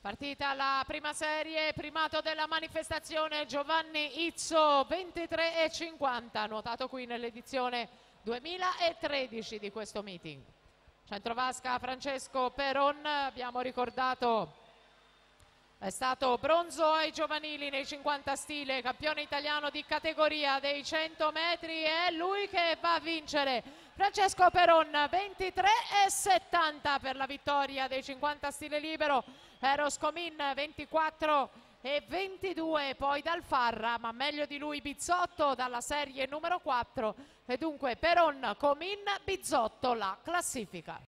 Partita la prima serie, primato della manifestazione Giovanni Izzo, 23,50, nuotato qui nell'edizione 2013 di questo meeting. Centrovasca Francesco Peron, abbiamo ricordato, è stato bronzo ai giovanili nei 50 stile, campione italiano di categoria dei 100 metri, è lui che va a vincere. Francesco Peron, 23,70 per la vittoria dei 50 stile libero. Eros Comin, 24,22 poi dal Farra, ma meglio di lui Bizzotto dalla serie numero 4. E dunque Peron, Comin, Bizzotto la classifica.